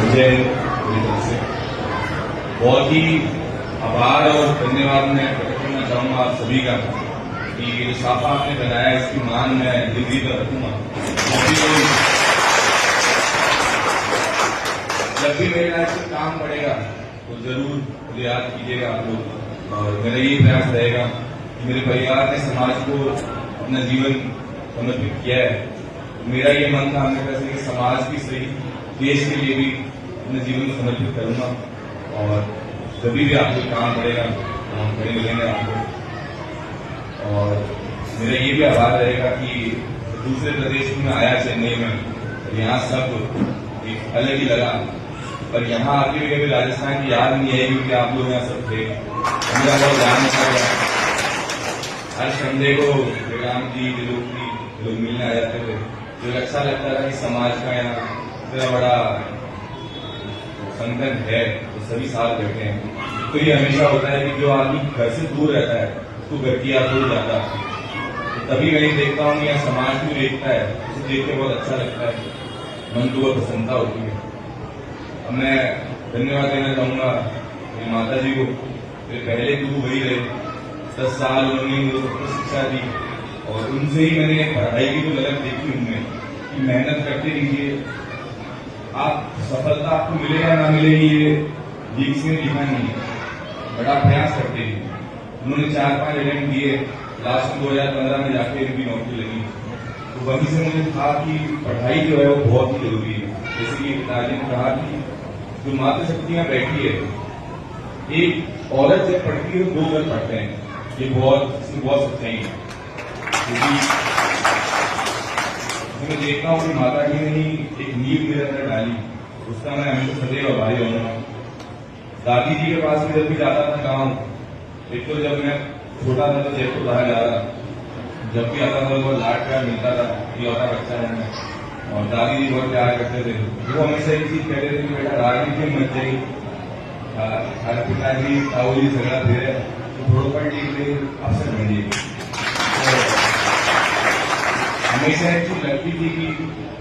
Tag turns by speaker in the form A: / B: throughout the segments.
A: मुझे पूरी तरह से बहुत ही आभार और धन्यवाद मैं प्रकट करना चाहूंगा आप सभी का कि ये जो साफा आपने बनाया इसकी मान मैं जिंदगी पर रखूंगा। जब भी मेरे लाइफ से काम पड़ेगा तो जरूर मुझे याद कीजिएगा आप लोग, और मेरा ये प्रयास रहेगा कि मेरे परिवार ने समाज को अपना जीवन समर्पित किया है। मेरा ये मन था हमेशा से कि समाज की सही देश के लिए भी अपने जीवन को समर्पित करूंगा, और कभी भी आपको काम पड़ेगा तो हम खड़े मिलेंगे आपको। और मेरा ये भी आभार रहेगा कि दूसरे प्रदेश में आया चेन्नई में, और यहाँ सब एक अलग ही लगा, पर यहाँ आके भी कभी राजस्थान की याद नहीं आई क्योंकि आप लोग यहाँ सब थे। मेरा बहुत ध्यान रखा, हर संडे को विराम जी लोग मिलने आ जाते थे, जो अच्छा लगता था कि समाज का यहाँ इतना बड़ा संगठन है तो सभी साथ बैठे हैं। तो ये हमेशा होता है कि जो आदमी घर से दूर रहता है उसको घर की याद हो जाता है। तो तभी मैं देखता हूँ कि यहाँ समाज में देखता है, उसे देख के बहुत अच्छा लगता है, मन को बहुत प्रसन्नता होती है। अब मैं धन्यवाद देना चाहूंगा मेरी माता जी को। मेरे पहले गुरु वही रहे, 10 साल उन्होंने मुझे सबको शिक्षा दी, और उनसे ही मैंने पढ़ाई की तो ललक देखी उनमें कि मेहनत करते रहिए, आप सफलता आपको मिलेगा ना मिलेगी ये किसी ने लिखा नहीं है, बड़ा प्रयास करते हैं। उन्होंने 4-5 एग्जाम दिए, लास्ट में 2015 में जाके इनकी नौकरी लगी। तो वहीं से मुझे था कि पढ़ाई जो है वो बहुत ही जरूरी है। जैसे कि पिताजी ने कहा कि जो मातृशक्तियां बैठी है, एक औरत जब पढ़ती है तो 2 घर पढ़ते हैं, ये बहुत सच्चाई है। क्योंकि मैं देखता हूँ कि माता जी ने ही एक नींव मेरे अंदर डाली, उसका मैं हमेशा सदैव आभारी रहूंगा। दादी जी के पास में जब भी जाता था गाँव, एक तो जब मैं छोटा था तो जयपुर बाहर जा रहा, जब भी आता था तो बहुत लाड प्यार मिलता था, ये होता बच्चा है मैं, और दादी जी बहुत प्यार करते थे। वो हमेशा एक चीज कहते थे कि बेटा राजनीति मत जाइए, हर पिताजी ताऊ जी झगड़ा दे रहे तो थोड़ा पढ़ लीजिए, अफसर बनिए। हमेशा एक चीज लगती थी कि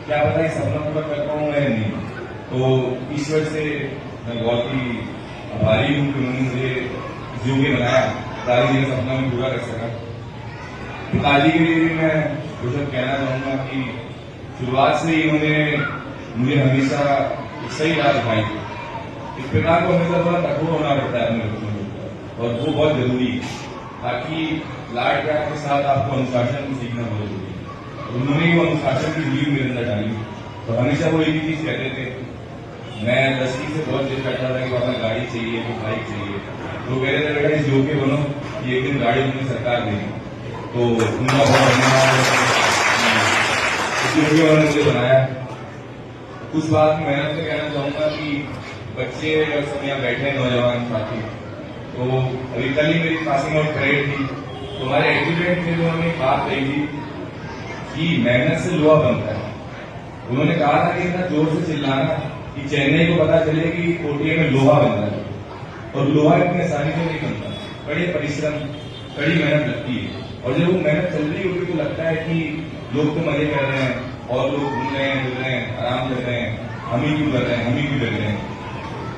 A: क्या पता है सपना पूरा कर पाऊं मैं नहीं। तो ईश्वर से मैं बहुत ही आभारी हूं कि उन्होंने मुझे योग्य बनाया, दादी जी का सपना में पूरा कर सका। पिताजी के लिए भी मैं कुछ कहना चाहूंगा कि शुरुआत से ही उन्होंने मुझे हमेशा सही राह दिखाई थी। इस प्रकार को हमेशा थोड़ा कठोर होना पड़ता है अपने बच्चों को, और वो बहुत जरूरी है, ताकि लाड प्यार के साथ आपको अनुशासन को सीखना बहुत जरूरी है। उन्होंने वो अनुशासन की नींव मेरे अंदर डाली। तो हमेशा वो एक ही चीज कहते थे, मैं 10वीं से बहुत जिद करता था कि बाबा गाड़ी चाहिए, कि बाइक चाहिए, तो कहते थे बेटा इस योग्य बनो कि एक दिन गाड़ी तुम्हें सरकार देगी। तो उनका बहुत धन्यवाद, इस योग्य उन्होंने मुझे बनाया। कुछ बात मेहनत से कहना चाहूंगा कि बच्चे और सब यहाँ बैठे हैं, नौजवान साथी, तो अभी कल ही मेरी पासिंग आउट परेड थी, तो हमारे एजुकेट थे जो हमें बात कही थी कि मेहनत से लोहा बनता है। उन्होंने कहा था कि इतना जोर से चिल्लाना कि चेन्नई को पता चले कि कोटिया में लोहा बनता है, और लोहा इतनी आसानी से नहीं बनता, बड़े परिश्रम बड़ी मेहनत लगती है। और जब वो मेहनत चल रही होगी तो लगता है कि लोग तो मजे कर रहे हैं, और लोग घूम रहे हैं, फिर रहे हैं, आराम कर रहे हैं, हम ही क्यों कर रहे हैं, हम ही क्यों लग रहे हैं,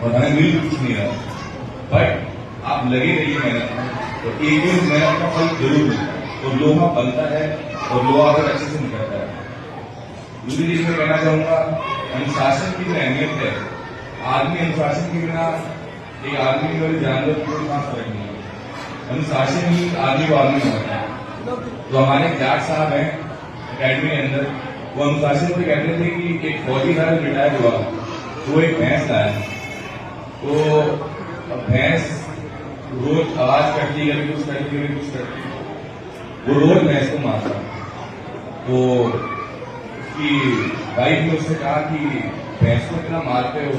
A: और हमें मिल कुछ नहीं रहा। बट आप लगे रहिए मेहनत में, तो एक दिन मेहनत का फल जरूर मिलता है, और लोहा बनता है, और लोहा अगर अच्छे से निकलता है। दूसरी चीज मैं कहना चाहूंगा, अनुशासन की जो अहमियत है, आदमी अनुशासन के बिना एक आदमी और जानवर की कोई खास फर्क नहीं है। अनुशासन ही आदमी को आदमी बनाता है। तो हमारे जाट साहब हैं अकेडमी के अंदर, वो अनुशासन में कहते थे कि एक फौजी था रिटायर हुआ, तो वो एक भैंस लाया, तो भैंस रोज आवाज करती, कभी कुछ करती, कभी कुछ करती, वो रोज भैंस को मारता। तो उसकी वाइफ ने उससे कहा कि भैंस को इतना मारते हो,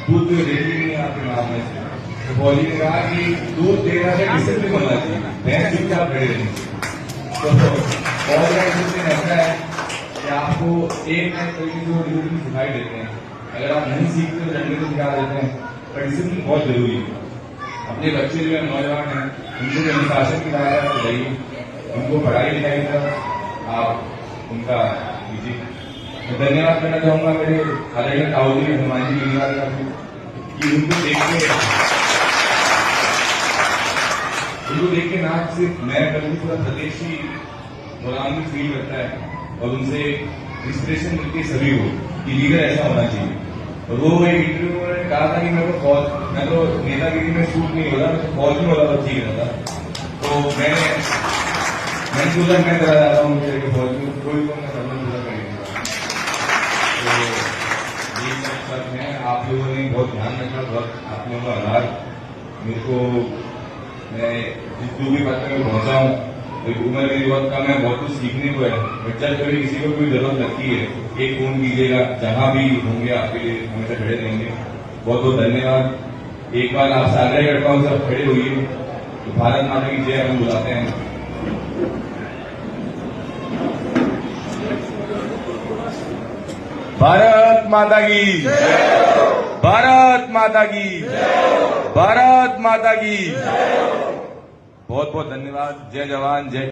A: दूध तो देती नहीं आपके मारने से। तो फौजी ने कहा कि दूध देना है डिसिप्लिन होना चाहिए, भैंस चुपचाप खड़े रहनी चाहिए। तो फौज का डिसिप्लिन ऐसा है कि आपको एक नए तरीके से वो डिसिप्लिन सिखाई देते हैं, अगर आप नहीं सीखते तो डंडे से सिखा देते हैं, पर डिसिप्लिन बहुत जरूरी है। अपने बच्चे जो है नौजवान हैं, उनको भी अनुशासन की राह पर चलाइए, उनको पढ़ाई लिखाई का आप उनका कीजिए। मैं धन्यवाद करना चाहूंगा मेरे आदरणीय ताऊ जी हनुमान जी लीलावत का भी, कि उनको देख के ना सिर्फ मैं बल्कि पूरा प्रदेश ही गौरवान्वित फील करता है और उनसे इंस्पिरेशन मिलती है सभी को कि लीडर ऐसा होना चाहिए। और वो एक इंटरव्यू में कहा था कि मैं तो नेतागिरी में शूट नहीं होता, मैं तो फौज में होता तो ठीक रहता। तो मैंने सोचा मैं करा जाता हूँ मुझे फौज में कोई तो मैं सपना पूरा करेगा। तो ये सब है, आप लोगों ने बहुत ध्यान रखा, बहुत आप लोगों का आभार। मेरे को मैं जिस जो भी पत्र में पहुंचा हूँ, उम्र मेरी बहुत कम है, बहुत कुछ सीखने को है। जब कभी किसी को कोई जरूरत लगती है एक फोन कीजिएगा, जहां भी होंगे आपके लिए हमेशा खड़े रहेंगे। बहुत बहुत धन्यवाद। एक बार आपसे आग्रह करता हूँ सब खड़े होइए, तो भारत माता की जय हम बुलाते हैं। भारत माता की, भारत माता की, भारत माता की। बहुत बहुत धन्यवाद। जय जवान जय